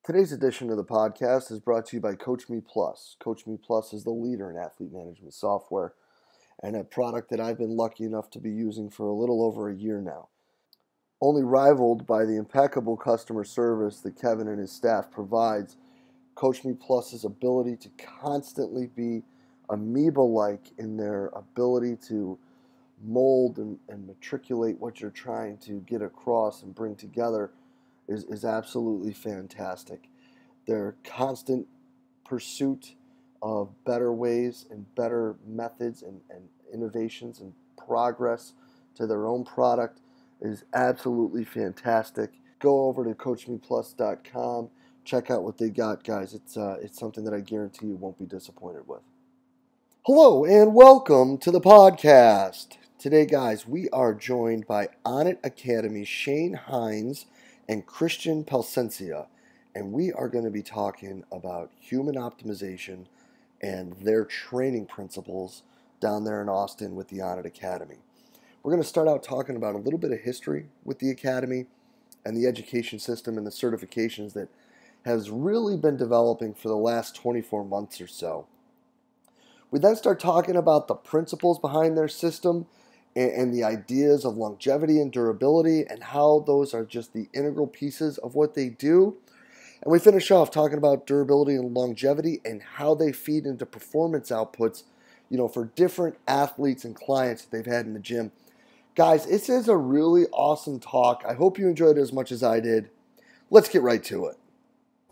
Today's edition of the podcast is brought to you by Coach Me Plus. Coach Me Plus is the leader in athlete management software and a product that I've been lucky enough to be using for a little over a year now. Only rivaled by the impeccable customer service that Kevin and his staff provides, Coach Me Plus's ability to constantly be amoeba-like in their ability to mold and matriculate what you're trying to get across and bring together is absolutely fantastic. Their constant pursuit of better ways and better methods and innovations and progress to their own product is absolutely fantastic. Go over to CoachMePlus.com. Check out what they got, guys. It's something that I guarantee you won't be disappointed with. Hello and welcome to the podcast. Today, guys, we are joined by ONNIT Academy Shane Heins and Cristian Plascencia, and we are going to be talking about human optimization and their training principles down there in Austin with the ONNIT Academy. We're going to start out talking about a little bit of history with the Academy and the education system and the certifications that has really been developing for the last 24 months or so. We then start talking about the principles behind their system and the ideas of longevity and durability and how those are just the integral pieces of what they do. And we finish off talking about durability and longevity and how they feed into performance outputs, for different athletes and clients that they've had in the gym. Guys, this is a really awesome talk. I hope you enjoyed it as much as I did. Let's get right to it.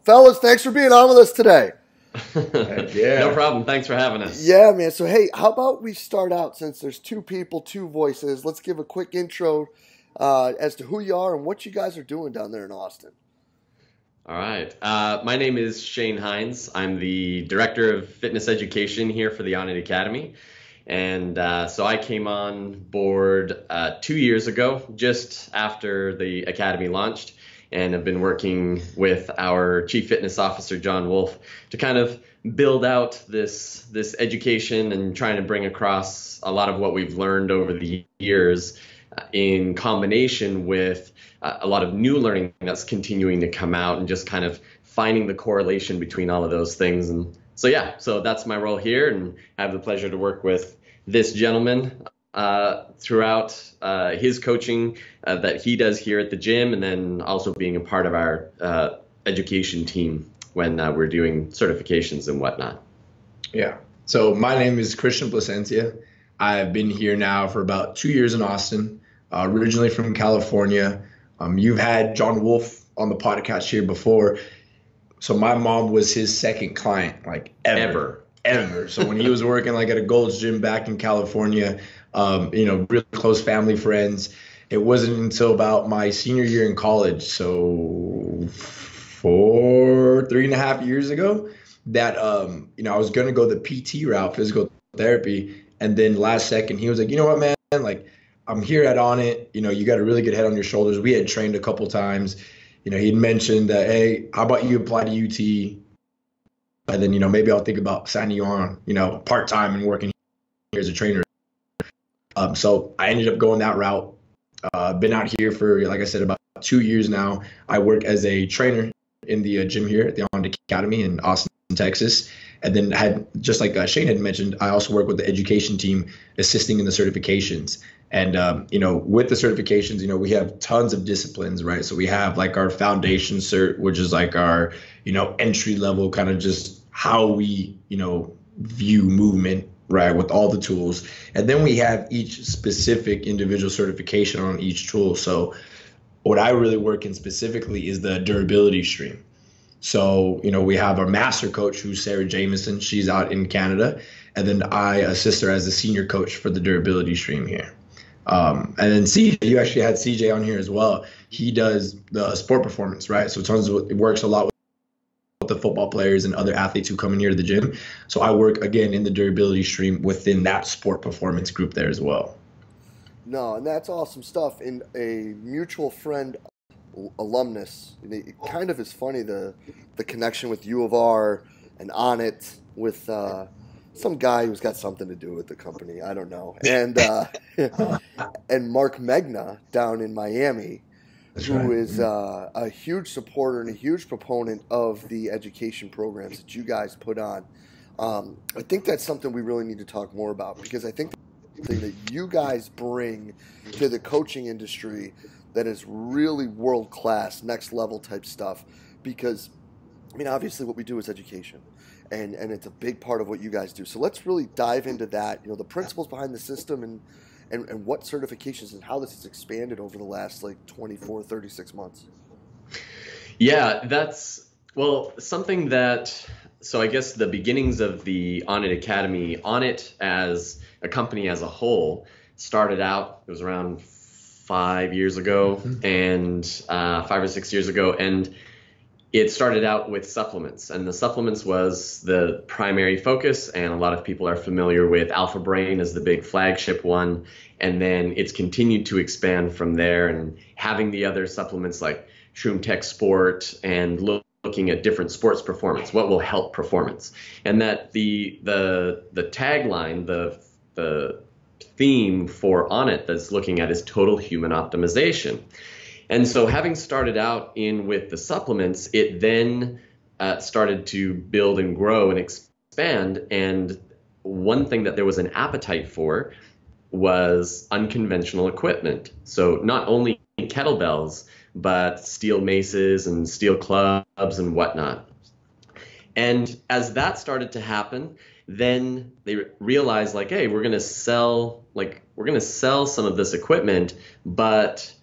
Fellas, thanks for being on with us today. Yeah. No problem. Thanks for having us. Yeah, man. So, hey, how about we start out, since there's two people, two voices, let's give a quick intro as to who you are and what you guys are doing down there in Austin. All right. My name is Shane Heins. I'm the Director of Fitness Education here for the ONNIT Academy. And so I came on board 2 years ago, just after the Academy launched, and have been working with our Chief Fitness Officer, John Wolf, to kind of build out this education and trying to bring across a lot of what we've learned over the years in combination with a lot of new learning that's continuing to come out and just kind of finding the correlation between all of those things. And so that's my role here, and I have the pleasure to work with this gentleman throughout his coaching that he does here at the gym, and then also being a part of our education team when we're doing certifications and whatnot. Yeah. So my name is Cristian Plascencia. I've been here now for about 2 years in Austin, originally from California. You've had John Wolf on the podcast here before. So my mom was his second client, like ever. So when he was working like at a Gold's Gym back in California, really close family friends. It wasn't until about my senior year in college, so 3.5 years ago, that I was gonna go the PT route, physical therapy, and then last second he was like, you know what, man, like I'm here at ONNIT, you got a really good head on your shoulders. We had trained a couple times, he'd mentioned that, hey, how about you apply to UT? And then, maybe I'll think about signing you on, part-time and working here as a trainer. So I ended up going that route. Been out here for, like I said, about 2 years now. I work as a trainer in the gym here at the ONNIT Academy in Austin, Texas. And then just like Shane had mentioned, I also work with the education team assisting in the certifications. And, with the certifications, we have tons of disciplines, right? So we have like our foundation cert, which is like our, entry level kind of just how we, view movement, right, with all the tools. And then we have each specific individual certification on each tool. So what I really work in specifically is the durability stream. So, we have our master coach, who's Sarah Jameson. She's out in Canada. And then I assist her as the senior coach for the durability stream here. And then CJ, you actually had CJ on here as well. He does the sport performance, right? So it works a lot with the football players and other athletes who come in here to the gym. So I work, again, in the durability stream within that sport performance group there as well. No, and that's awesome stuff. And a mutual friend, alumnus, it kind of is funny, the connection with U of R and ONNIT with some guy who's got something to do with the company. I don't know. And and Mark Megna down in Miami, That's who right. is a huge supporter and a huge proponent of the education programs that you guys put on. I think that's something we really need to talk more about, because I think that's something that you guys bring to the coaching industry that is really world class, next level type stuff. Because, I mean, obviously what we do is education, and it's a big part of what you guys do. So let's really dive into that, the principles behind the system, and what certifications and how this has expanded over the last like 24, 36 months. Yeah, that's, well, something that, so I guess the beginnings of the ONNIT Academy, ONNIT as a company as a whole, started out, it was around 5 years ago, and 5 or 6 years ago, and it started out with supplements, and the supplements was the primary focus, and a lot of people are familiar with Alpha Brain as the big flagship one, and then it's continued to expand from there, and having the other supplements like Shroom Tech Sport, and looking at different sports performance, what will help performance, and that the tagline, the theme for ONNIT that's looking at is total human optimization. And so having started out in with the supplements, it then started to build and grow and expand. And one thing that there was an appetite for was unconventional equipment. So not only kettlebells, but steel maces and steel clubs and whatnot. And as that started to happen, then they realized, like, hey, we're going to sell some of this equipment, but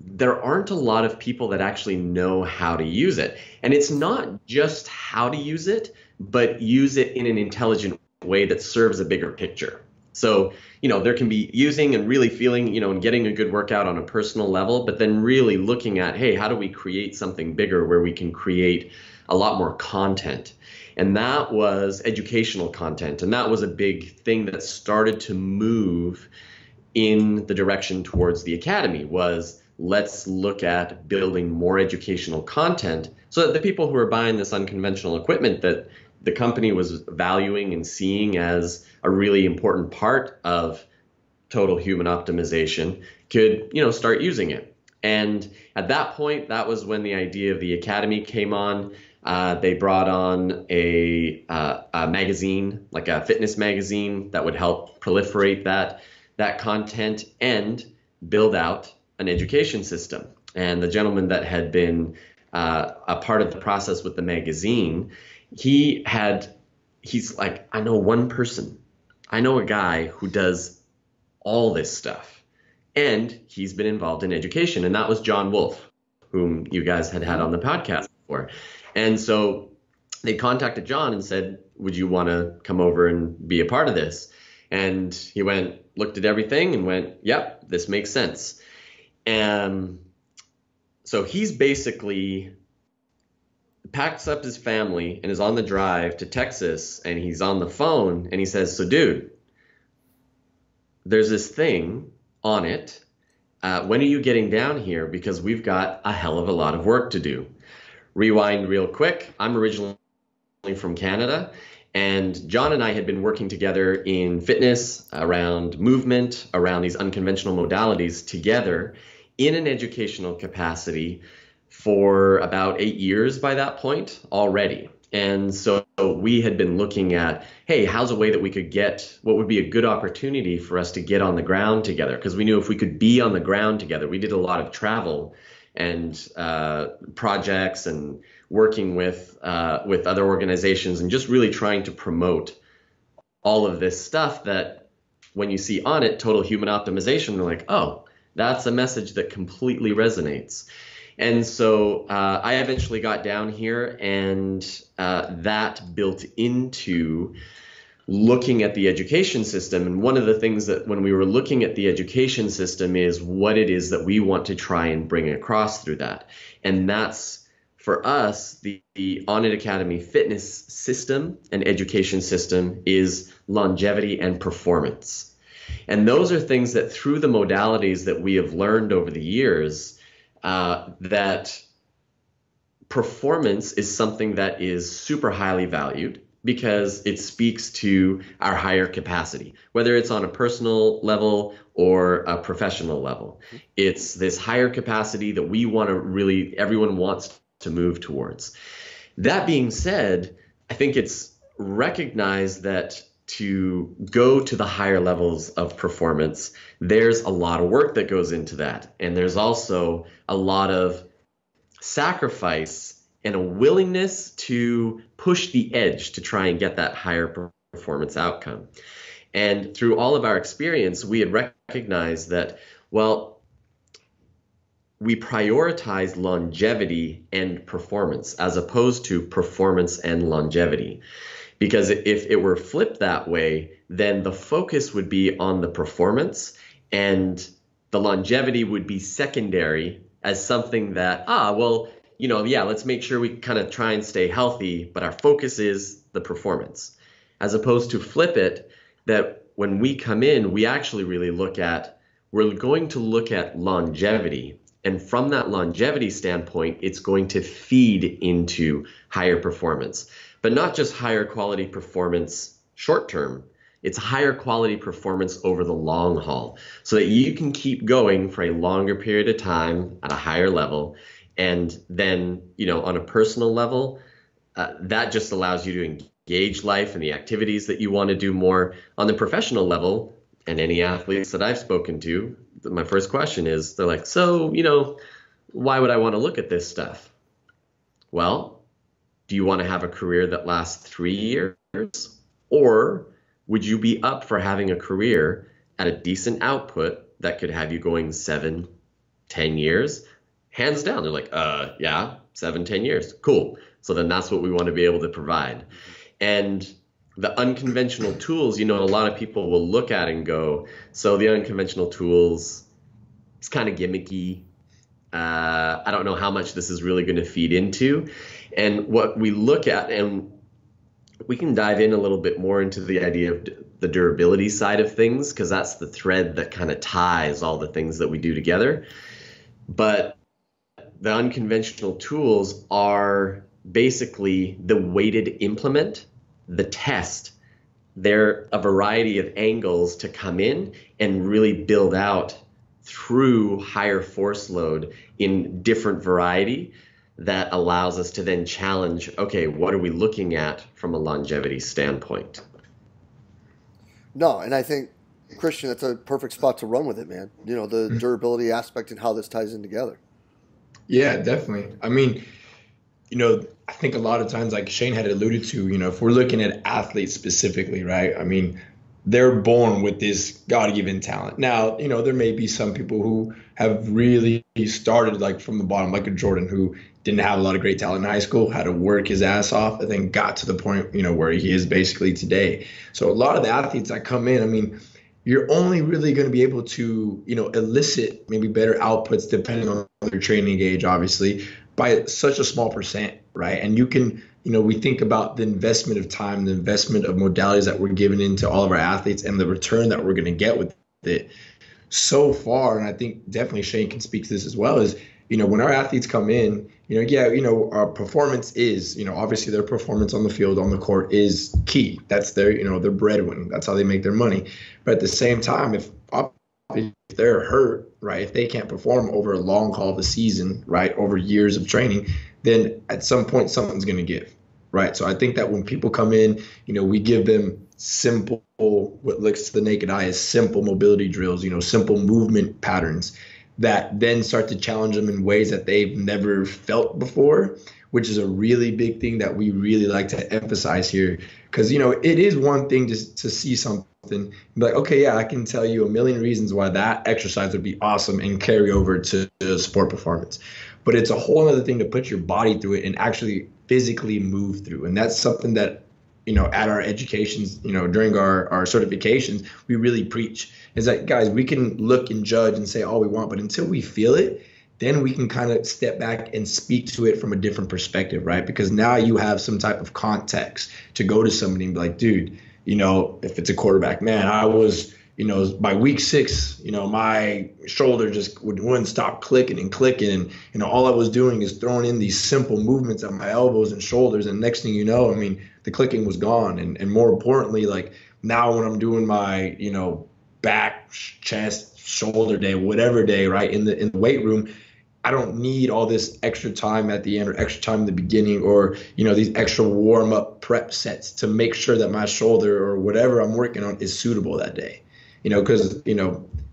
there aren't a lot of people that actually know how to use it. And it's not just how to use it, but use it in an intelligent way that serves a bigger picture. So, there can be using and really feeling, and getting a good workout on a personal level, but then really looking at, hey, how do we create something bigger where we can create a lot more content? And that was educational content. And that was a big thing that started to move in the direction towards the academy, was let's look at building more educational content so that the people who are buying this unconventional equipment that the company was valuing and seeing as a really important part of total human optimization could, start using it. And at that point, that was when the idea of the academy came on. They brought on a magazine, like a fitness magazine, that would help proliferate that content and build out an education system. And the gentleman that had been a part of the process with the magazine, he's like, I know one person, I know a guy who does all this stuff, and he's been involved in education, and that was John Wolf, whom you guys had on the podcast before. And so they contacted John and said, would you want to come over and be a part of this? And he looked at everything and went, yep, this makes sense. And so he's basically packs up his family and is on the drive to Texas, and he's on the phone and he says, so dude, there's this thing on it. When are you getting down here? Because we've got a hell of a lot of work to do. Rewind real quick. I'm originally from Canada, and John and I had been working together in fitness, around movement, around these unconventional modalities together in an educational capacity for about 8 years by that point already. And so we had been looking at, hey, how's a way that we could what would be a good opportunity for us to get on the ground together? Because we knew if we could be on the ground together, we did a lot of travel and projects and working with other organizations and just really trying to promote all of this stuff that when you see on it, total human optimization, we're like, oh, that's a message that completely resonates. And so I eventually got down here, and that built into looking at the education system. And one of the things that when we were looking at the education system is what it is that we want to try and bring across through that. And that's, for us, the ONNIT Academy fitness system and education system is longevity and performance. And those are things that through the modalities that we have learned over the years, that performance is something that is super highly valued, because it speaks to our higher capacity, whether it's on a personal level or a professional level. It's this higher capacity that we want to really, everyone wants to move towards. That being said, I think it's recognized that to go to the higher levels of performance, there's a lot of work that goes into that. And there's also a lot of sacrifice and a willingness to push the edge to try and get that higher performance outcome. And through all of our experience, we had recognized that, well, we prioritize longevity and performance as opposed to performance and longevity. Because if it were flipped that way, then the focus would be on the performance and the longevity would be secondary as something that, let's make sure we kind of try and stay healthy, but our focus is the performance. As opposed to flip it, that when we come in, we're going to look at longevity. And from that longevity standpoint, it's going to feed into higher performance. But not just higher quality performance short term, it's higher quality performance over the long haul so that you can keep going for a longer period of time at a higher level. And then, on a personal level, that just allows you to engage life and the activities that you want to do more. On the professional level, and any athletes that I've spoken to, my first question is, they're like, so, why would I want to look at this stuff? Well, do you want to have a career that lasts 3 years? Or would you be up for having a career at a decent output that could have you going 7, 10 years? Hands down, they're like, 7, 10 years. Cool. So then that's what we want to be able to provide. And the unconventional tools, a lot of people will look at and go, so the unconventional tools, it's kind of gimmicky. I don't know how much this is really going to feed into. And what we look at, and we can dive in a little bit more into the idea of the durability side of things, because that's the thread that kind of ties all the things that we do together. But the unconventional tools are basically the weighted implement, the test. They're a variety of angles to come in and really build out through higher force load in different variety that allows us to then challenge, okay, what are we looking at from a longevity standpoint? No, and I think, Cristian, that's a perfect spot to run with it, man. The durability aspect and how this ties in together. Yeah, definitely. I mean, I think a lot of times, like Shane had alluded to, if we're looking at athletes specifically, right? I mean, they're born with this God-given talent. Now, there may be some people who have really started like from the bottom, like a Jordan, who didn't have a lot of great talent in high school, had to work his ass off, and then got to the point, where he is basically today. So a lot of the athletes that come in, I mean, you're only really going to be able to, elicit maybe better outputs depending on their training age, obviously, by such a small percent, right? And you can, we think about the investment of time, the investment of modalities that we're giving into all of our athletes and the return that we're going to get with it so far. And I think definitely Shane can speak to this as well, is, when our athletes come in, our performance is, obviously their performance on the field, on the court is key. That's their, their breadwinning. That's how they make their money. But at the same time, if they're hurt, right, if they can't perform over a long haul of the season, right, over years of training, then at some point something's going to give, right? So I think that when people come in, we give them simple, what looks to the naked eye as simple mobility drills, simple movement patterns that then start to challenge them in ways that they've never felt before, which is a really big thing that we really like to emphasize here. Because, it is one thing to see something and be like, okay, yeah, I can tell you a million reasons why that exercise would be awesome and carry over to sport performance. But it's a whole other thing to put your body through it and actually physically move through. And that's something that, at our educations, during our certifications, we really preach. Is that, guys, we can look and judge and say all we want, but until we feel it, then we can kind of step back and speak to it from a different perspective, right? Because now you have some type of context to go to somebody and be like, dude, if it's a quarterback, man, I was, by week 6, my shoulder just wouldn't stop clicking and clicking. And, all I was doing is throwing in these simple movements at my elbows and shoulders. And next thing you know, I mean, the clicking was gone. And more importantly, like now when I'm doing my, back, chest, shoulder day, whatever day, right, in the weight room, I don't need all this extra time at the end or extra time in the beginning or, these extra warm up prep sets to make sure that my shoulder or whatever I'm working on is suitable that day. Because,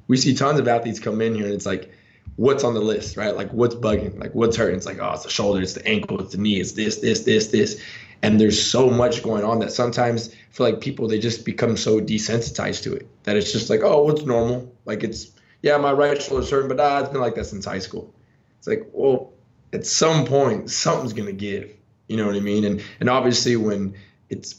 we see tons of athletes come in here and it's like, what's on the list, right? Like what's bugging, like what's hurting? It's like, oh, it's the shoulder, it's the ankle, it's the knee, it's this. And there's so much going on that sometimes I feel like people, they just become so desensitized to it that it's just like, oh, what's normal? Like my right shoulder's hurting, but it's been like that since high school. It's like, well, at some point, something's going to give. You know what I mean? And obviously when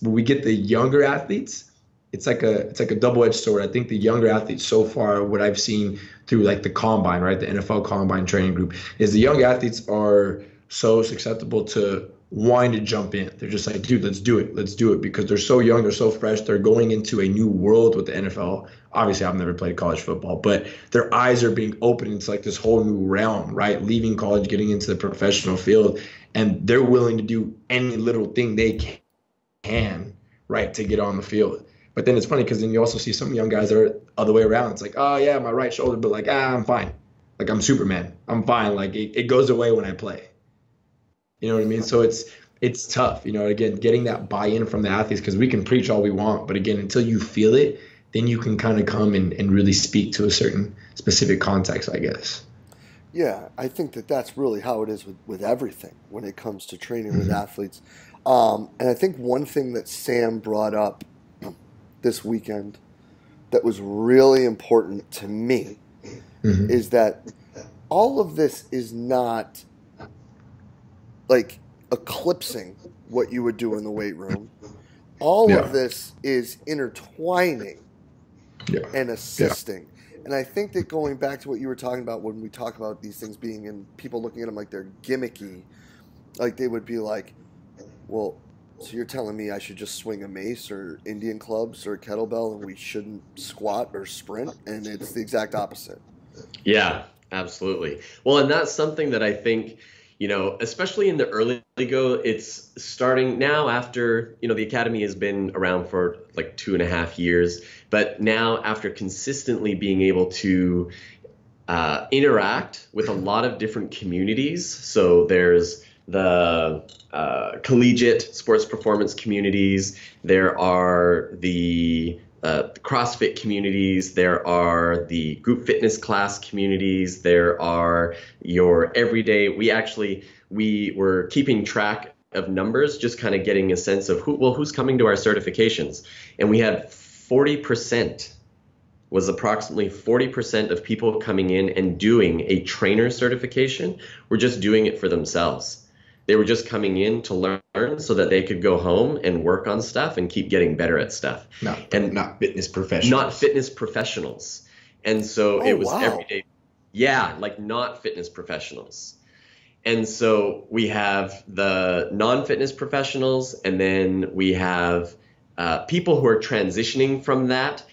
we get the younger athletes, it's like a double-edged sword. I think the younger athletes so far, what I've seen through like the combine, right, the NFL combine training group, is the young athletes are so susceptible to wanting to jump in. They're just like, dude, let's do it because they're so young, they're so fresh, they're going into a new world with the NFL. Obviously, I've never played college football, but their eyes are being opened into like this whole new realm, right? Leaving college, getting into the professional field, and they're willing to do any little thing they can, right, to get on the field. But then it's funny because then you also see some young guys that are other way around. It's like, oh yeah, my right shoulder, but like, I'm fine. Like I'm Superman. I'm fine. Like it goes away when I play. You know what I mean? So it's tough, again, getting that buy-in from the athletes, because we can preach all we want, but again, until you feel it, then you can kind of come and really speak to a certain specific context, I guess. Yeah, I think that's really how it is with everything when it comes to training with athletes. And I think one thing that Sam brought up this weekend that was really important to me is that all of this is not like eclipsing what you would do in the weight room. All of this is intertwining and assisting. And I think that going back to what you were talking about when we talk about these things being, and people looking at them like they're gimmicky, like they would be like, well, so you're telling me I should just swing a mace or Indian clubs or a kettlebell and we shouldn't squat or sprint? And it's the exact opposite. Yeah, absolutely. Well, and that's something that I think, especially in the early go, it's starting now after, the academy has been around for like 2.5 years, but now after consistently being able to interact with a lot of different communities. So there's the collegiate sports performance communities, there are the CrossFit communities, there are the group fitness class communities, there are your everyday. We were keeping track of numbers, just kind of getting a sense of who's coming to our certifications. And we had 40%, was approximately 40% of people coming in and doing a trainer certification were just doing it for themselves. They were just coming in to learn so that they could go home and work on stuff and keep getting better at stuff. Not fitness professionals. Not fitness professionals. And so it was every day. Yeah, like not fitness professionals. And so we have the non-fitness professionals, and then we have people who are transitioning from that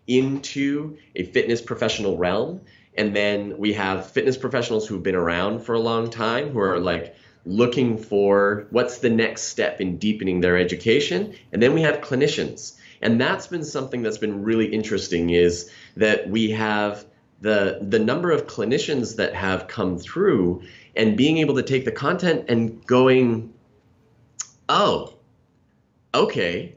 into a fitness professional realm. And then we have fitness professionals who've been around for a long time who are like looking for what's the next step in deepening their education. And then we have clinicians. And that's been something that's been really interesting, is that we have the number of clinicians that have come through and being able to take the content and going, oh, okay,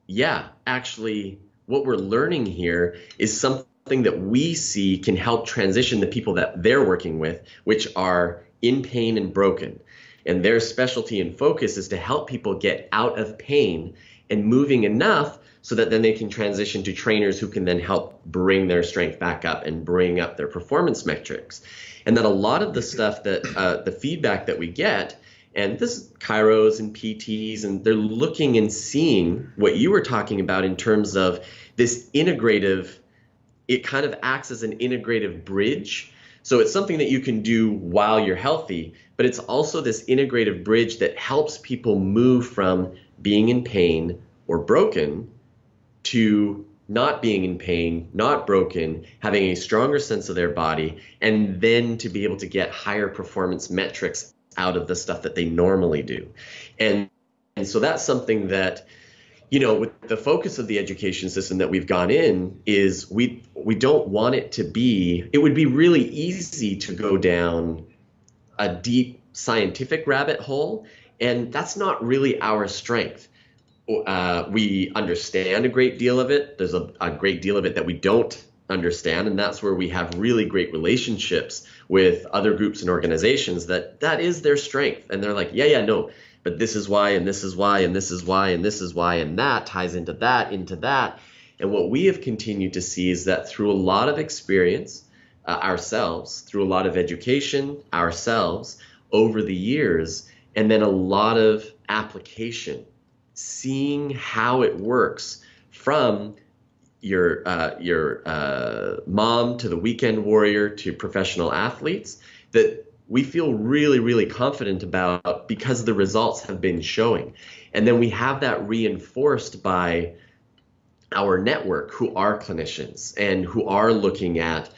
yeah, actually what we're learning here is something that we see can help transition the people that they're working with, which are in pain and broken. And their specialty and focus is to help people get out of pain and moving enough so that then they can transition to trainers who can then help bring their strength back up and bring up their performance metrics. And that a lot of the stuff that the feedback that we get, and this is chiros and PTs, and they're looking and seeing what you were talking about in terms of this integrative, it kind of acts as an integrative bridge. So it's something that you can do while you're healthy, but it's also this integrative bridge that helps people move from being in pain or broken to not being in pain, not broken, having a stronger sense of their body, and then to be able to get higher performance metrics out of the stuff that they normally do. And so that's something that, with the focus of the education system that we've gone in, is we don't want it to be, it would be really easy to go down a deep scientific rabbit hole, and that's not really our strength. We understand a great deal of it. There's a great deal of it that we don't understand, and that's where we have really great relationships with other groups and organizations that is their strength. And they're like, yeah, no, but this is why, and this is why, and this is why, and this is why, and that ties into that, And what we have continued to see is that through a lot of experience ourselves, through a lot of education ourselves over the years, and then a lot of application, seeing how it works from your mom to the weekend warrior to professional athletes, that we feel really, really confident about because the results have been showing. And then we have that reinforced by our network, who are clinicians and who are looking at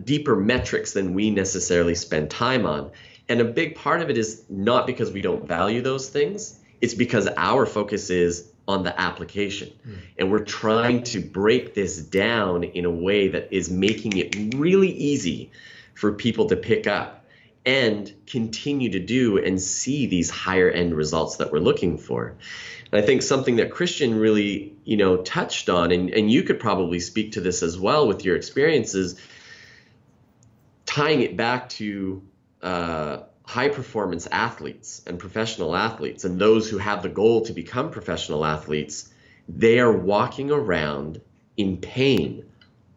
deeper metrics than we necessarily spend time on. And a big part of it is not because we don't value those things. It's because our focus is on the application. And we're trying to break this down in a way that is making it really easy for people to pick up and continue to do and see these higher end results that we're looking for. And I think something that Cristian really, touched on, and you could probably speak to this as well with your experiences, tying it back to high performance athletes and professional athletes, and those who have the goal to become professional athletes. They are walking around in pain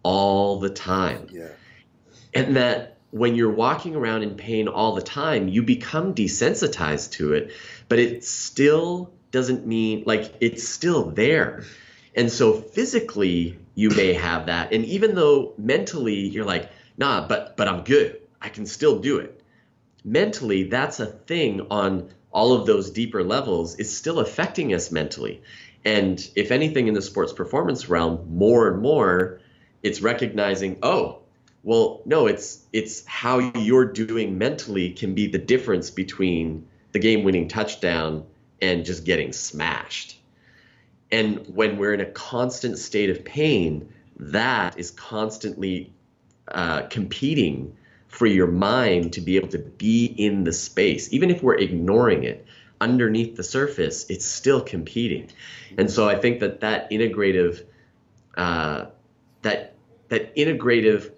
all the time. Yeah. And that when you're walking around in pain all the time, you become desensitized to it, but it still doesn't mean, it's still there. And so physically you may have that. And even though mentally you're like, nah, but I'm good, I can still do it. Mentally, that's a thing on all of those deeper levels, is still affecting us mentally. And if anything in the sports performance realm, more and more, it's recognizing, oh, well, no, it's how you're doing mentally can be the difference between the game-winning touchdown and just getting smashed. And when we're in a constant state of pain, that is constantly competing for your mind to be able to be in the space. Even if we're ignoring it, underneath the surface, it's still competing. And so I think that integrative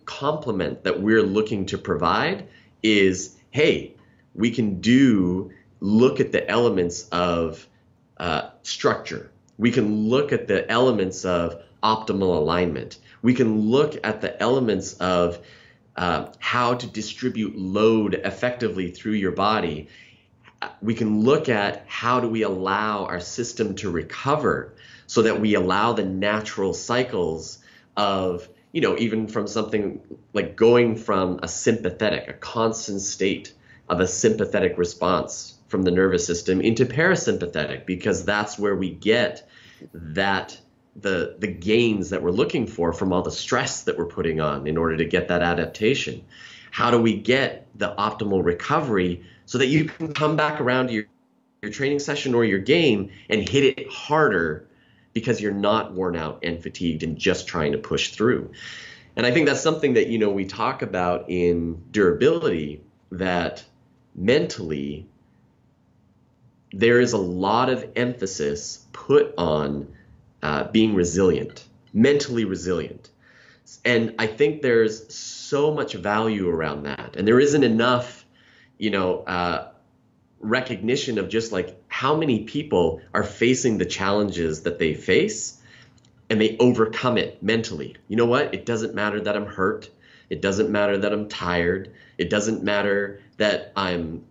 complement that we're looking to provide is, hey, we can look at the elements of structure. We can look at the elements of optimal alignment. We can look at the elements of how to distribute load effectively through your body. We can look at how do we allow our system to recover so that we allow the natural cycles of, even from something like going from a constant state of a sympathetic response from the nervous system into parasympathetic, because that's where we get the gains that we're looking for from all the stress that we're putting on in order to get that adaptation. How do we get the optimal recovery so that you can come back around to your training session or your game and hit it harder because you're not worn out and fatigued and just trying to push through? And I think that's something that, we talk about in durability, that mentally there is a lot of emphasis put on being resilient, mentally resilient. And I think there's so much value around that. And there isn't enough, recognition of just like how many people are facing the challenges that they face and they overcome it mentally. You know what? It doesn't matter that I'm hurt. It doesn't matter that I'm tired. It doesn't matter that I'm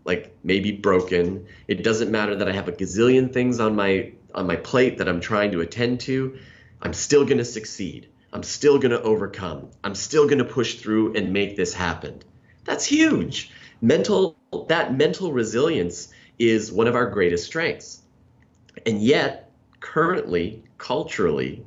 maybe broken. It doesn't matter that I have a gazillion things on my plate that I'm trying to attend to. I'm still going to succeed. I'm still going to overcome. I'm still going to push through and make this happen. That's huge. That mental resilience is one of our greatest strengths. And yet, currently, culturally,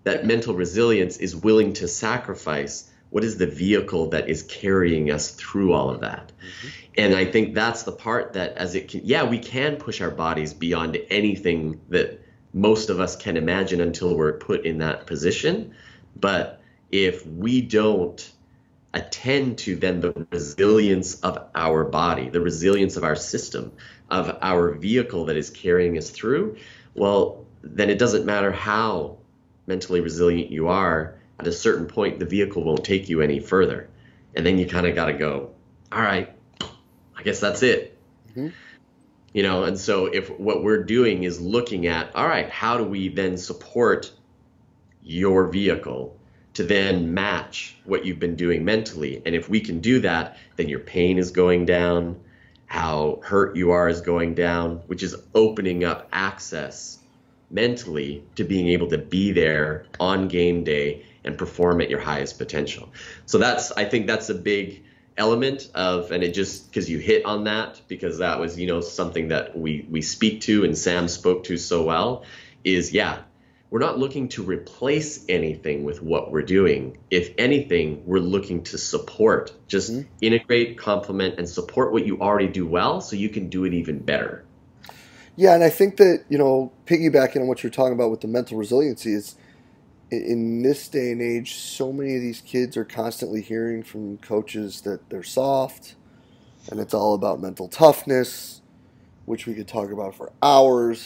that mental resilience is willing to sacrifice what is the vehicle that is carrying us through all of that. Mm-hmm. And I think that's the part that we can push our bodies beyond anything that most of us can imagine until we're put in that position. But if we don't attend to then the resilience of our body, the resilience of our system, of our vehicle that is carrying us through, well, then it doesn't matter how mentally resilient you are. At a certain point, the vehicle won't take you any further. And then you kind of got to go, all right, I guess that's it. Mm-hmm. And so if what we're doing is looking at, all right, how do we then support your vehicle to then match what you've been doing mentally? And if we can do that, then your pain is going down, how hurt you are is going down, which is opening up access mentally to being able to be there on game day and perform at your highest potential. So I think that's a big element of, and it just, because you hit on that, because that was, something that we speak to and Sam spoke to so well, is we're not looking to replace anything with what we're doing. If anything, we're looking to support, just integrate, complement, and support what you already do well so you can do it even better. Yeah, and I think that, piggybacking on what you're talking about with the mental resiliency is, in this day and age, so many of these kids are constantly hearing from coaches that they're soft, and it's all about mental toughness, which we could talk about for hours.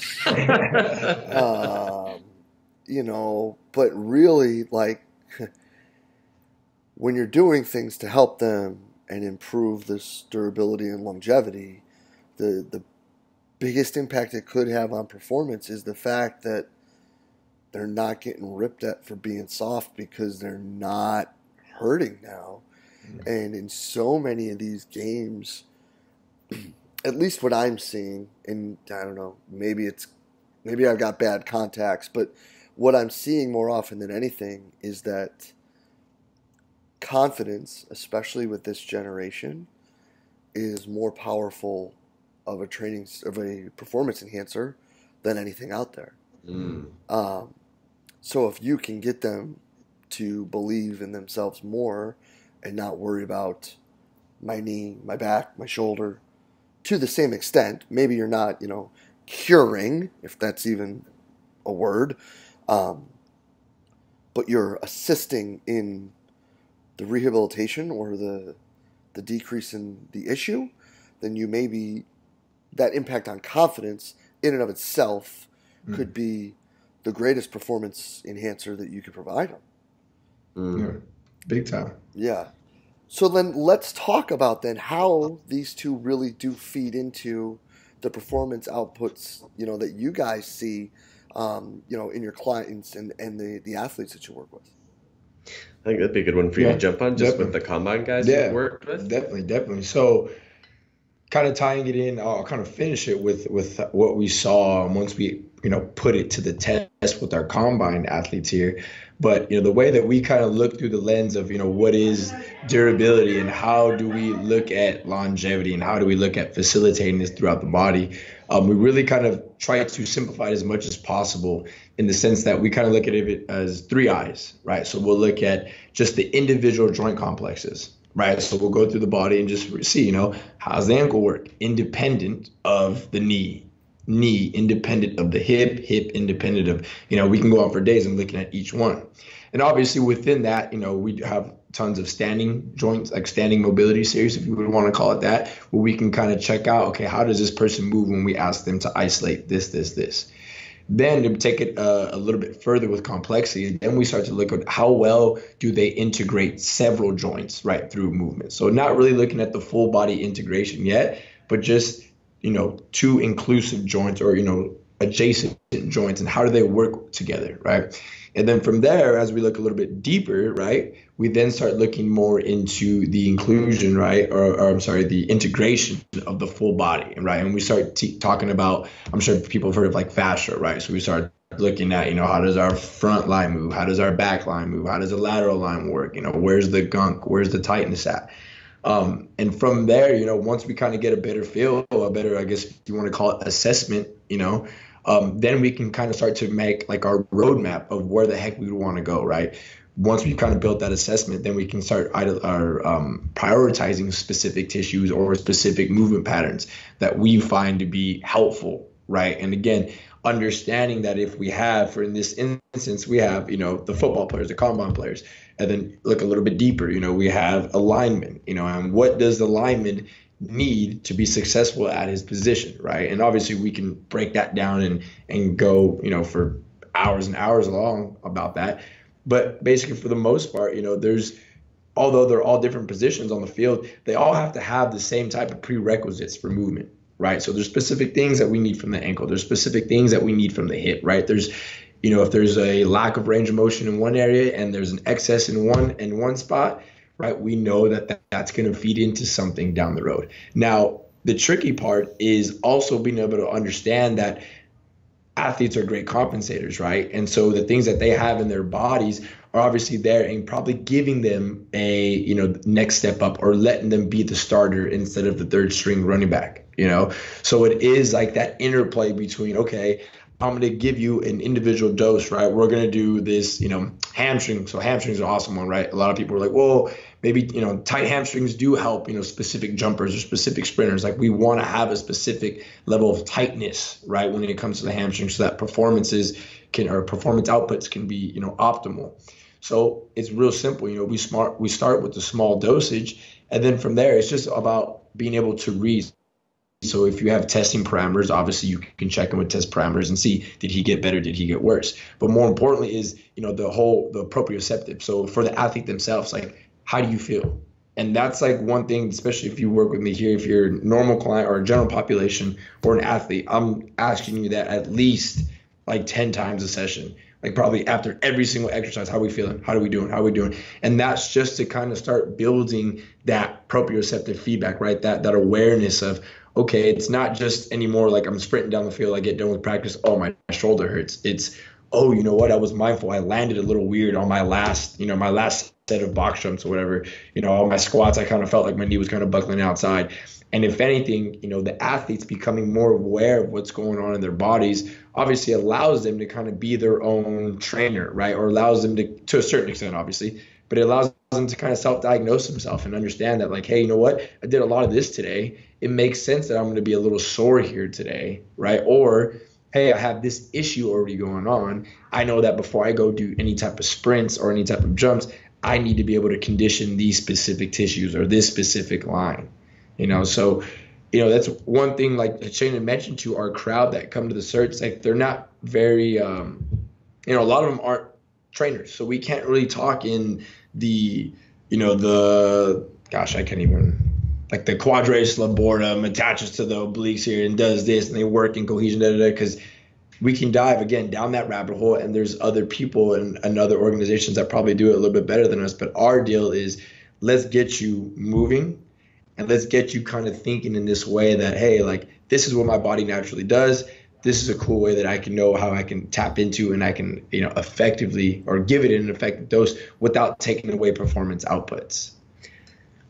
But really, when you're doing things to help them and improve this durability and longevity, the biggest impact it could have on performance is the fact that they're not getting ripped at for being soft because they're not hurting now. Mm-hmm. And in so many of these games, at least what I'm seeing, and I don't know, maybe I've got bad contacts, but what I'm seeing more often than anything is that confidence, especially with this generation, is more powerful of a performance enhancer than anything out there. So if you can get them to believe in themselves more and not worry about my knee, my back, my shoulder, to the same extent, maybe you're not, curing, if that's even a word, but you're assisting in the rehabilitation or the decrease in the issue, then that impact on confidence in and of itself could be the greatest performance enhancer that you could provide them. Yeah, big time. Yeah. So then let's talk about then how these two really do feed into the performance outputs, that you guys see, in your clients and the athletes that you work with. I think that'd be a good one for you to jump on, just with the combine guys you worked with. Definitely. So kind of tying it in, I'll kind of finish it with what we saw once we, put it to the test with our combine athletes here. But, the way that we kind of look through the lens of, what is durability and how do we look at longevity and how do we look at facilitating this throughout the body, we really kind of try to simplify it as much as possible in the sense that we kind of look at it as 3 eyes, right? So we'll look at just the individual joint complexes, right? So we'll go through the body and just see, how's the ankle work? Independent of the knee independent of the hip independent of, we can go on for days and looking at each one. And obviously within that, we have tons of standing joints, like standing mobility series, if you would want to call it that, where we can kind of check out, okay, how does this person move when we ask them to isolate this. Then to take it a little bit further with complexity, then we start to look at how well do they integrate several joints right through movement. So not really looking at the full body integration yet, but just, 2 inclusive joints or, adjacent joints and how do they work together, right? And then from there, as we look a little bit deeper, right, we then start looking more into the inclusion, right, or the integration of the full body, right? And we start talking about, I'm sure people have heard of like fascia, right? So we start looking at, how does our front line move? How does our back line move? How does the lateral line work? Where's the gunk? Where's the tightness at? And from there, once we kind of get a better feel, I guess if you want to call it assessment, then we can kind of start to make like our roadmap of where the heck we would want to go, right? Once we've kind of built that assessment, then we can start prioritizing specific tissues or specific movement patterns that we find to be helpful, right? And again, understanding that if we have, for in this instance, we have, the football players, the combine players, and then look a little bit deeper, we have a lineman, and what does the lineman need to be successful at his position, right? And obviously we can break that down and go, for hours and hours long about that. But basically, for the most part, although they're all different positions on the field, they all have to have the same type of prerequisites for movement, right? So there's specific things that we need from the ankle. There's specific things that we need from the hip, right? There's, if there's a lack of range of motion in one area and there's an excess in one spot, right? We know that's going to feed into something down the road. Now, the tricky part is also being able to understand that athletes are great compensators, right? And so the things that they have in their bodies are obviously there and probably giving them a, next step up or letting them be the starter instead of the third string running back, So it is like that interplay between, okay, I'm going to give you an individual dose, right? We're going to do this, hamstring. So hamstrings are an awesome one, right? A lot of people are like, well, maybe, tight hamstrings do help, specific jumpers or specific sprinters. Like we want to have a specific level of tightness, right? When it comes to the hamstring so that performance outputs can be, optimal. So it's real simple. We start with the small dosage. And then from there, it's just about being able to read. So if you have testing parameters, obviously you can check him with test parameters and see, did he get better? Did he get worse? But more importantly is, the proprioceptive. So for the athlete themselves, like, how do you feel? And that's like one thing, especially if you work with me here, if you're a normal client or a general population or an athlete, I'm asking you that at least like 10 times a session, like probably after every single exercise. How are we feeling? How are we doing? How are we doing? And that's just to kind of start building that proprioceptive feedback, right? That awareness of, okay, it's not just anymore like I'm sprinting down the field, I get done with practice, oh, my shoulder hurts. It's, oh, you know what? I was mindful. I landed a little weird on my last set of box jumps or whatever. On my squats, I kind of felt like my knee was kind of buckling outside. And if anything, the athletes becoming more aware of what's going on in their bodies obviously allows them to kind of be their own trainer, right? Or allows them to a certain extent, obviously, but it allows them to kind of self-diagnose themselves and understand that, like, hey, you know what? I did a lot of this today. It makes sense that I'm going to be a little sore here today, right? Or, hey, I have this issue already going on. I know that before I go do any type of sprints or any type of jumps, I need to be able to condition these specific tissues or this specific line, So, that's one thing, like Shane had mentioned, to our crowd that come to the certs, like they're not very, a lot of them aren't trainers. So we can't really talk in the, I can't even, like the quadratus labortum attaches to the obliques here and does this and they work in cohesion, because we can dive again down that rabbit hole, and there's other people and other organizations that probably do it a little bit better than us. But our deal is, let's get you moving and let's get you kind of thinking in this way that, hey, like, this is what my body naturally does. This is a cool way that I can know how I can tap into and I can, effectively, or give it an effective dose without taking away performance outputs.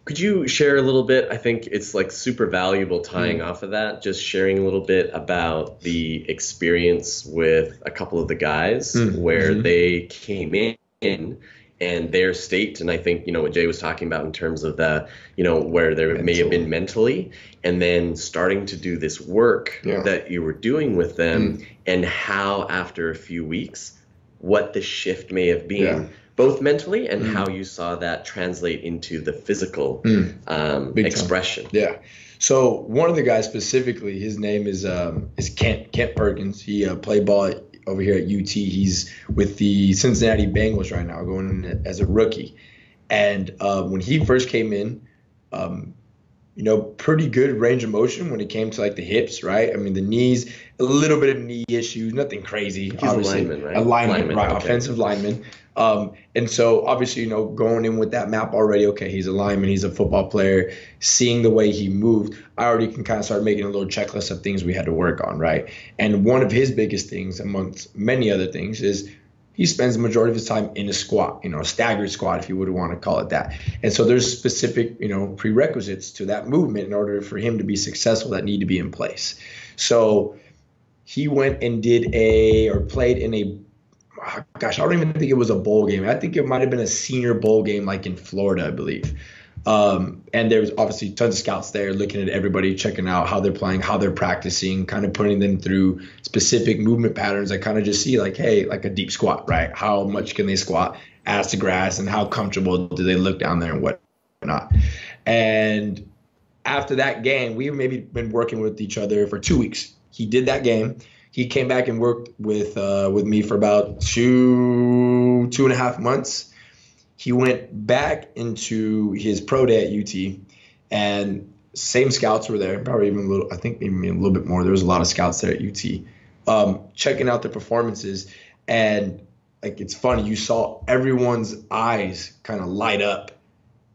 Could you share a little bit? I think it's like super valuable tying off of that, just sharing a little bit about the experience with a couple of the guys where they came in and their state. And I think, what Jay was talking about in terms of the, where there may have been mentally, and then starting to do this work that you were doing with them and how after a few weeks, what the shift may have been. Both mentally and how you saw that translate into the physical expression. Yeah. So one of the guys specifically, his name is Kent Perkins. He played ball over here at UT. He's with the Cincinnati Bengals right now, going in as a rookie. And when he first came in, pretty good range of motion when it came to like the hips, right? I mean, the knees, a little bit of knee issues, nothing crazy. He's a lineman, right? Lineman, right? Okay. Offensive lineman. And so obviously, going in with that map already, okay, he's a lineman, he's a football player, seeing the way he moved, I already can kind of start making a little checklist of things we had to work on, right? And one of his biggest things, amongst many other things, is he spends the majority of his time in a squat, a staggered squat, if you would want to call it that. And so there's specific, prerequisites to that movement in order for him to be successful that need to be in place. So he went and played in a, gosh, I don't even think it was a bowl game. I think it might have been a senior bowl game, like in Florida, I believe. And there was obviously tons of scouts there looking at everybody, checking out how they're playing, how they're practicing, kind of putting them through specific movement patterns. I kind of just see like, hey, like a deep squat, right? How much can they squat ass to grass, and how comfortable do they look down there and whatnot? And after that game, we've maybe been working with each other for 2 weeks. He did that game. He came back and worked with me for about two and a half months. He went back into his pro day at UT, and same scouts were there, probably even a little, I think maybe a little bit more. There was a lot of scouts there at UT, checking out the performances. And like, it's funny, you saw everyone's eyes kind of light up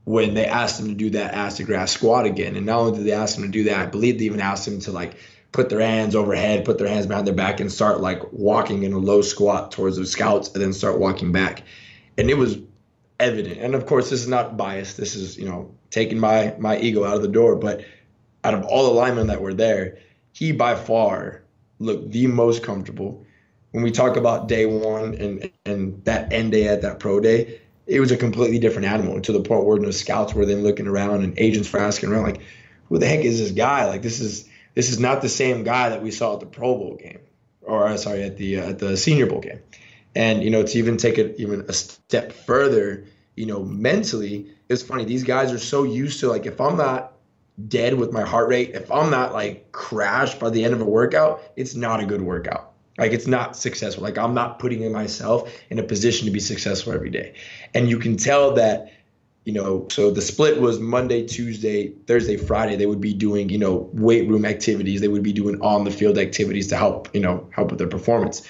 when they asked him to do that ass to grass squat again. And not only did they ask him to do that, I believe they even asked him to like put their hands overhead, put their hands behind their back, and start like walking in a low squat towards the scouts, and then start walking back. And it was evident. And of course, this is not biased. This is, taking my ego out of the door. But out of all the linemen that were there, he by far looked the most comfortable. When we talk about day one and that end day at that pro day, it was a completely different animal, to the point where the scouts were then looking around and agents were asking around like, who the heck is this guy? Like, this is not the same guy that we saw at the Pro Bowl game, or sorry, at the Senior Bowl game. And, to even take it even a step further, mentally, it's funny. These guys are so used to, like, if I'm not dead with my heart rate, if I'm not like crashed by the end of a workout, it's not a good workout. Like, it's not successful. Like, I'm not putting myself in a position to be successful every day. And you can tell that, so the split was Monday, Tuesday, Thursday, Friday. They would be doing, weight room activities. They would be doing on the field activities to help with their performance.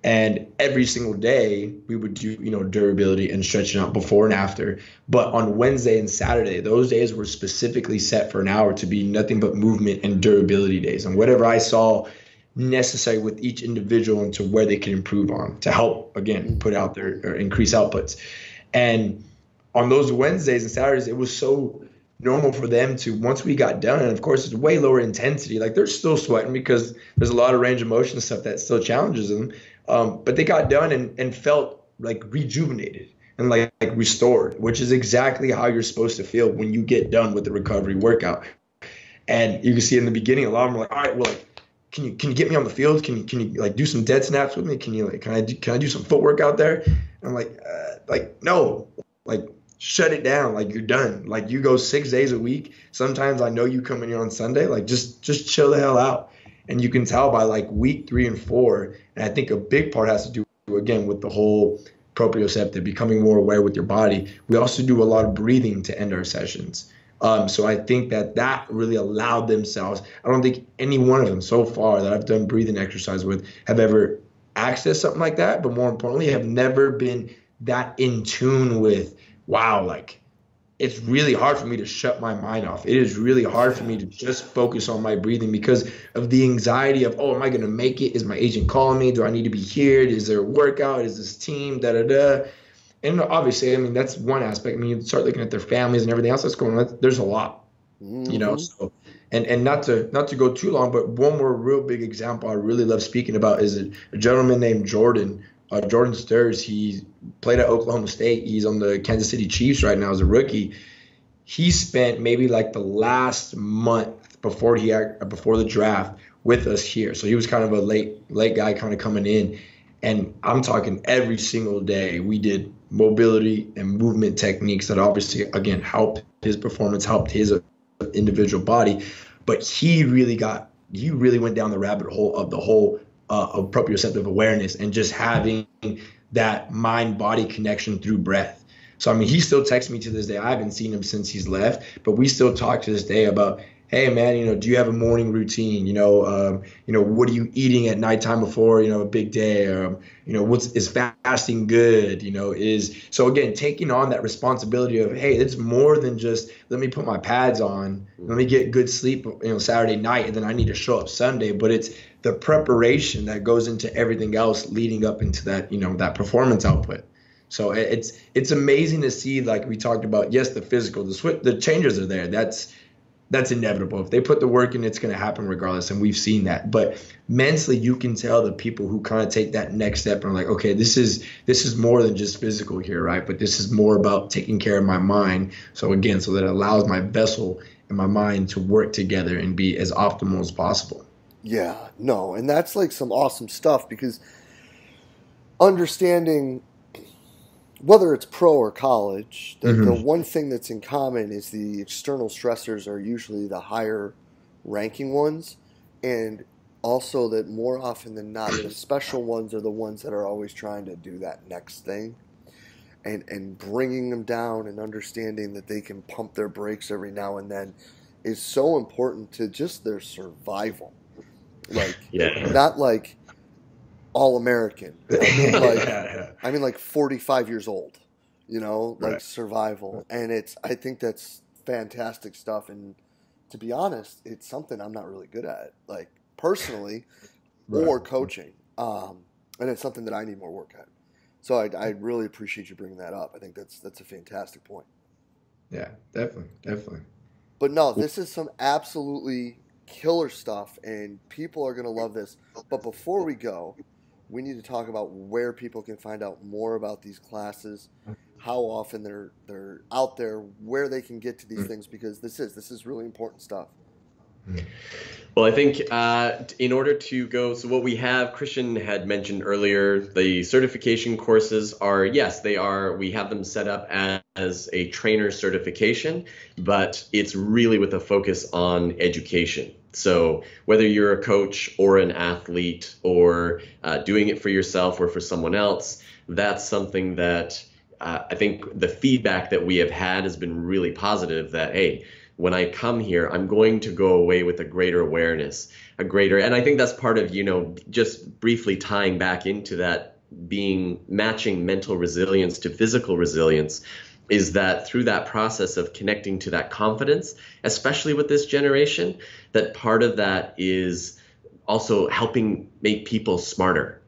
And every single day we would do, durability and stretching out before and after. But on Wednesday and Saturday, those days were specifically set for an hour to be nothing but movement and durability days. And whatever I saw necessary with each individual and to where they can improve on to help, again, put out their or increase outputs. And on those Wednesdays and Saturdays, it was so normal for them to, once we got done, and of course it's way lower intensity, like they're still sweating because there's a lot of range of motion stuff that still challenges them. But they got done and felt like rejuvenated and like restored, which is exactly how you're supposed to feel when you get done with the recovery workout. And you can see in the beginning, a lot of them were like, all right, well, like, can you get me on the field? Can you like do some dead snaps with me? Can I do some footwork out there? And I'm like, no, like, shut it down. Like, you're done. Like, you go 6 days a week. Sometimes I know you come in here on Sunday, like just chill the hell out. And you can tell by like week 3 and 4. And I think a big part has to do, again, with the whole proprioceptive, becoming more aware with your body. We also do a lot of breathing to end our sessions. So I think that really allowed themselves. I don't think any one of them so far that I've done breathing exercise with have ever accessed something like that. But more importantly, have never been that in tune with, wow, like, it's really hard for me to shut my mind off. It is really hard for me to just focus on my breathing because of the anxiety of, oh, am I going to make it? Is my agent calling me? Do I need to be here? Is there a workout? Is this team? Da-da-da. And obviously, I mean, that's one aspect. I mean, you start looking at their families and everything else that's going on. There's a lot, So, and not to go too long, but one more real big example I really love speaking about is a gentleman named Jordan. Jordan Sturs. He played at Oklahoma State. He's on the Kansas City Chiefs right now as a rookie. He spent maybe like the last month before the draft with us here. So he was kind of a late guy kind of coming in. And I'm talking every single day we did mobility and movement techniques that obviously, again, helped his performance, helped his individual body. But he really went down the rabbit hole of the whole of proprioceptive awareness and just having that mind-body connection through breath. So, I mean, he still texts me to this day. I haven't seen him since he's left, but we still talk to this day about, hey, man, do you have a morning routine? What are you eating at nighttime before, a big day? Is fasting good? So again, taking on that responsibility of, hey, it's more than just let me put my pads on, let me get good sleep, Saturday night, and then I need to show up Sunday. But it's the preparation that goes into everything else leading up into that, that performance output. So it's amazing to see, like we talked about, yes, the physical, the changes are there. That's that's inevitable. If they put the work in, it's going to happen regardless, and we've seen that. But mentally, you can tell the people who kind of take that next step and are like, okay, this is more than just physical here, right? But this is more about taking care of my mind. So again, so that it allows my vessel and my mind to work together and be as optimal as possible. Yeah, no, and that's like some awesome stuff, because understanding whether it's pro or college, the one thing that's in common is the external stressors are usually the higher ranking ones, and also that more often than not, the special ones are the ones that are always trying to do that next thing, and bringing them down and understanding that they can pump their brakes every now and then is so important to just their survival. Like, not like all-American. I mean, like 45 years old, like survival. And I think that's fantastic stuff. And to be honest, it's something I'm not really good at, like personally or coaching. And it's something that I need more work at. So I really appreciate you bringing that up. I think that's a fantastic point. Yeah, definitely. But no, this is some absolutely killer stuff, and people are going to love this. But before we go, we need to talk about where people can find out more about these classes, how often they're out there, where they can get to these things, because this is really important stuff. Well, I think in order to go, so what we have, Christian had mentioned earlier, the certification courses are, yes, they are, we have them set up as a trainer certification, but it's really with a focus on education. So whether you're a coach or an athlete or doing it for yourself or for someone else, that's something that I think the feedback that we have had has been really positive, that, hey, when I come here, I'm going to go away with a greater awareness, and I think that's part of, just briefly tying back into that, matching mental resilience to physical resilience, is that through that process of connecting to that confidence, especially with this generation, that part of that is also helping make people smarter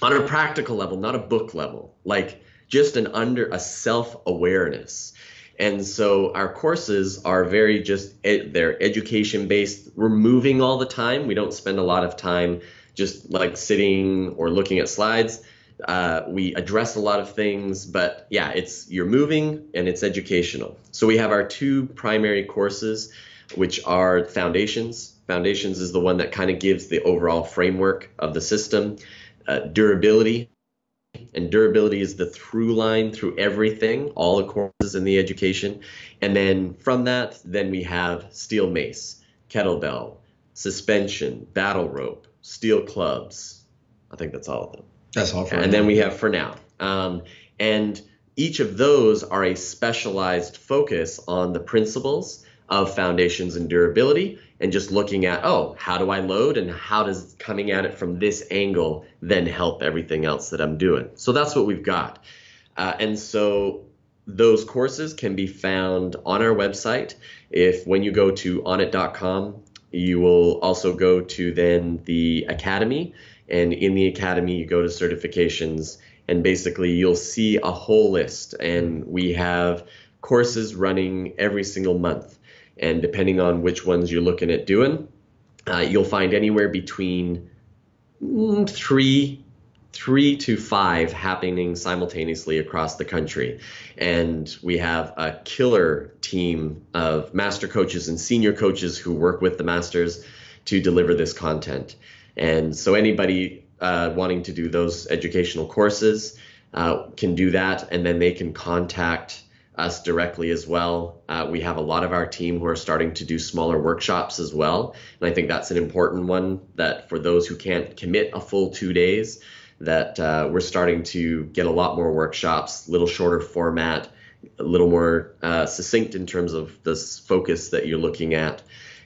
on a practical level, not a book level, like just a self-awareness. And so our courses are very they're education based. We're moving all the time. We don't spend a lot of time just like sitting or looking at slides. We address a lot of things, but yeah, you're moving and it's educational. So we have our two primary courses, which are Foundations. Foundations is the one that kind of gives the overall framework of the system. Durability. And durability is the through line through everything, all the courses in the education. And then from that, then we have steel mace, kettlebell, suspension, battle rope, steel clubs. I think that's all of them. That's all for And then we have for now. And each of those are a specialized focus on the principles of foundations and durability, and just looking at, how do I load, and how does coming at it from this angle then help everything else that I'm doing? So that's what we've got. And so those courses can be found on our website. When you go to onnit.com, you will also go to then the academy. And in the academy, you go to certifications, and basically you'll see a whole list. And we have courses running every single month. And depending on which ones you're looking at doing, you'll find anywhere between three to five happening simultaneously across the country. And we have a killer team of master coaches and senior coaches who work with the masters to deliver this content. And so anybody wanting to do those educational courses can do that, and then they can contact us directly as well. We have a lot of our team who are starting to do smaller workshops as well. And I think that's an important one, that for those who can't commit a full 2 days, that we're starting to get a lot more workshops, little shorter format, a little more succinct in terms of this focus that you're looking at.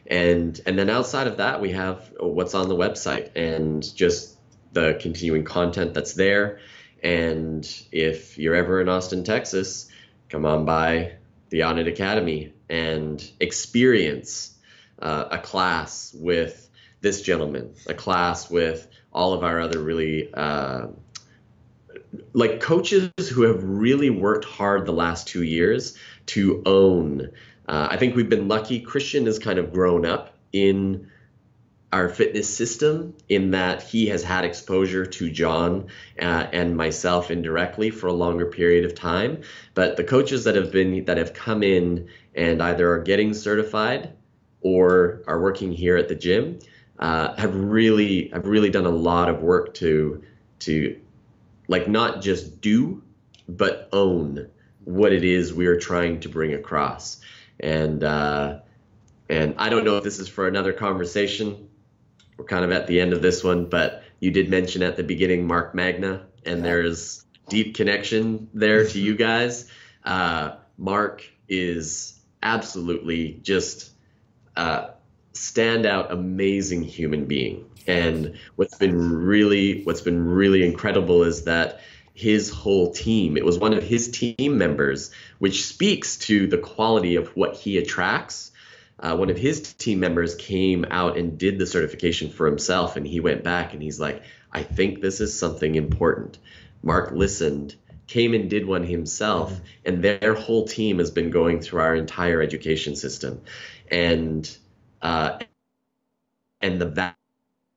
And then outside of that, we have what's on the website and just the continuing content that's there. And if you're ever in Austin, Texas, come on by the ONNIT Academy and experience a class with this gentleman, a class with all of our other really like coaches who have really worked hard the last 2 years to own I think we've been lucky. Cristian has kind of grown up in our fitness system in that he has had exposure to John and myself indirectly for a longer period of time. But the coaches that have come in and either are getting certified or are working here at the gym have really done a lot of work to like not just do but own what it is we're trying to bring across. And I don't know if this is for another conversation. We're kind of at the end of this one, but you did mention at the beginning Mark Magna, and there's deep connection there to you guys. Mark is absolutely just a standout, amazing human being. And what's been really incredible is that his whole team, it was one of his team members, which speaks to the quality of what he attracts. One of his team members came out and did the certification for himself, and he went back and he's like, I think this is something important. Mark listened, came and did one himself, and their whole team has been going through our entire education system. And the value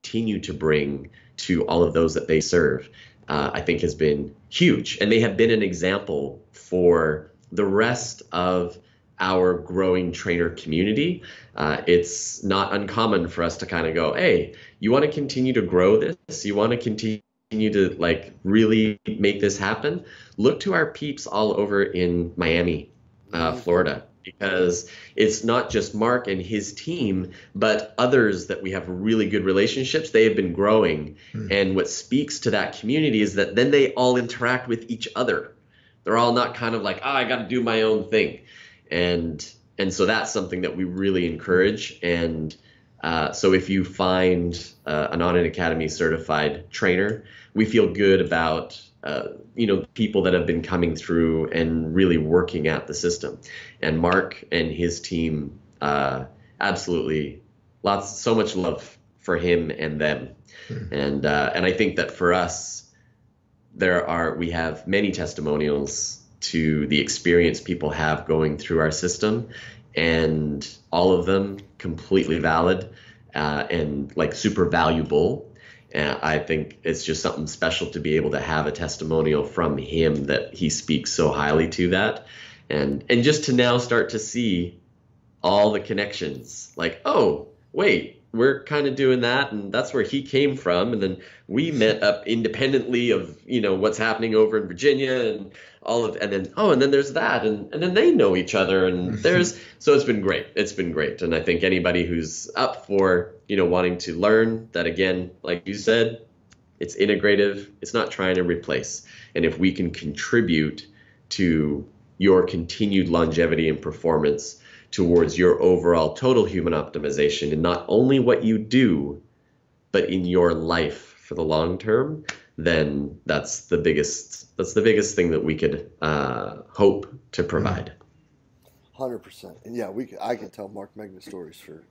continue to bring to all of those that they serve, I think has been huge. And they have been an example for the rest of our growing trainer community. It's not uncommon for us to kind of go, hey, you want to continue to grow this? You want to continue to like really make this happen? Look to our peeps all over in Miami, Florida, because it's not just Mark and his team, but others that we have really good relationships. They have been growing. And what speaks to that community is that then they all interact with each other. They're all not kind of like, I got to do my own thing. And so that's something that we really encourage. And so if you find an ONNIT Academy certified trainer, we feel good about people that have been coming through and really working at the system. And Mark and his team, absolutely so much love for him and them. And I think that for us, we have many testimonials to the experience people have going through our system, and all of them completely valid and like super valuable. And I think it's just something special to be able to have a testimonial from him that he speaks so highly to that. And just to now start to see all the connections, like, oh, wait, we're kind of doing that, and that's where he came from. And then we met up independently of, what's happening over in Virginia and and then there's that. And then they know each other, and so it's been great. It's been great. And I think anybody who's up for, wanting to learn that, again, like you said, it's integrative. It's not trying to replace. And if we can contribute to your continued longevity and performance towards your overall total human optimization, and not only what you do, but in your life for the long term, then that's the biggest thing that we could hope to provide. 100%. And yeah, I can tell Mark Magna stories for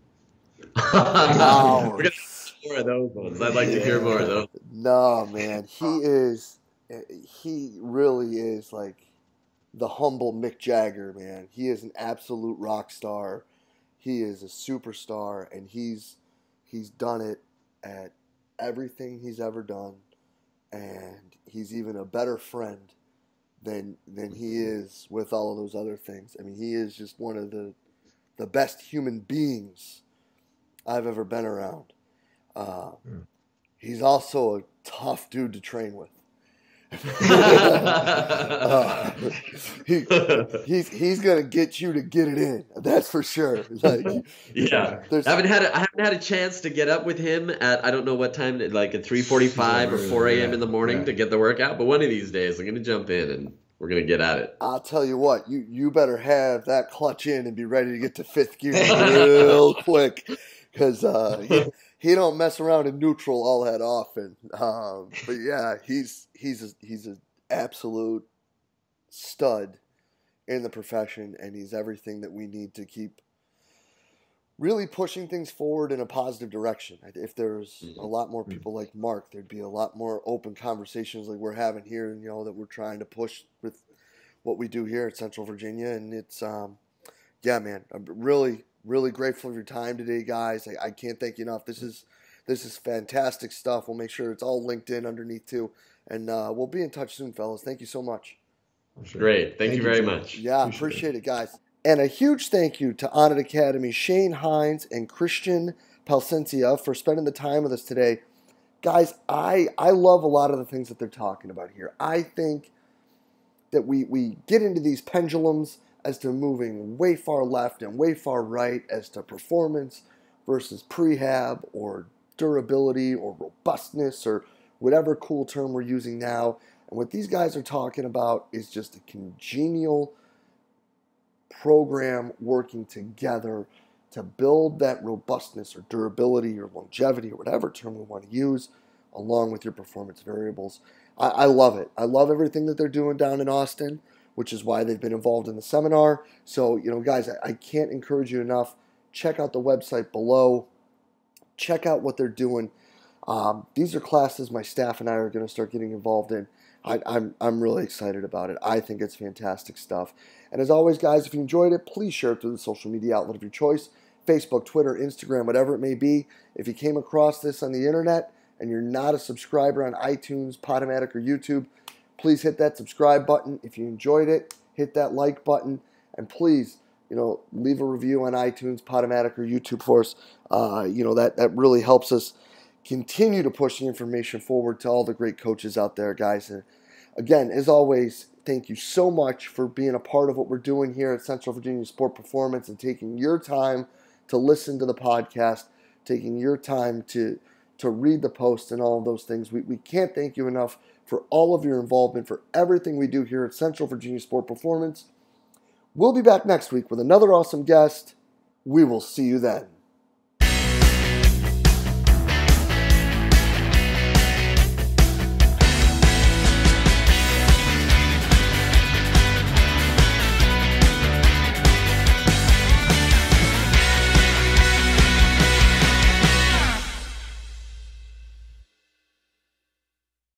hours. We're gonna hear more of those ones. I'd like to hear more of those. No, man, he really is like the humble Mick Jagger, man. He is an absolute rock star. He is a superstar, and he's done it at everything he's ever done, and he's even a better friend than he is with all of those other things. I mean, he is just one of the best human beings I've ever been around. He's also a tough dude to train with. He's gonna get you to get it in. That's for sure. Like, yeah, I haven't had a chance to get up with him at, I don't know what time, like at 3:45 or 4 a.m. in the morning to get the workout. But one of these days, I'm gonna jump in and we're gonna get at it. I'll tell you what, you better have that clutch in and be ready to get to fifth gear real quick, because he don't mess around in neutral all that often. But yeah, he's an absolute stud in the profession, and he's everything that we need to keep really pushing things forward in a positive direction. If there's a lot more people like Mark, there'd be a lot more open conversations like we're having here, that we're trying to push with what we do here at Central Virginia. And it's Yeah, man, I'm really, really grateful for your time today, guys. I can't thank you enough. This is fantastic stuff. We'll make sure it's all linked in underneath too. And we'll be in touch soon, fellas. Thank you so much. Sure. Great. Thank you very Jay. much. Yeah, appreciate it, guys. And a huge thank you to ONNIT Academy, Shane Heins and Cristian Plascencia for spending the time with us today. Guys, I love a lot of the things that they're talking about here. I think that we get into these pendulums as to moving way far left and way far right as to performance versus prehab or durability or robustness or whatever cool term we're using now. And what these guys are talking about is just a congenial program working together to build that robustness or durability or longevity or whatever term we want to use along with your performance variables. I love it. I love everything that they're doing down in Austin, which is why they've been involved in the seminar. So, guys, I can't encourage you enough. Check out the website below. Check out what they're doing. These are classes my staff and I are going to start getting involved in. I'm really excited about it. I think it's fantastic stuff. And as always, guys, if you enjoyed it, please share it through the social media outlet of your choice. Facebook, Twitter, Instagram, whatever it may be. If you came across this on the internet and you're not a subscriber on iTunes, Podomatic, or YouTube, please hit that subscribe button. If you enjoyed it, hit that like button. And please, leave a review on iTunes, Podomatic, or YouTube for us. That really helps us continue to push the information forward to all the great coaches out there, guys. And again, as always, thank you so much for being a part of what we're doing here at Central Virginia Sport Performance and taking your time to listen to the podcast, taking your time to read the post and all of those things. We can't thank you enough for all of your involvement, for everything we do here at Central Virginia Sport Performance. We'll be back next week with another awesome guest. We will see you then.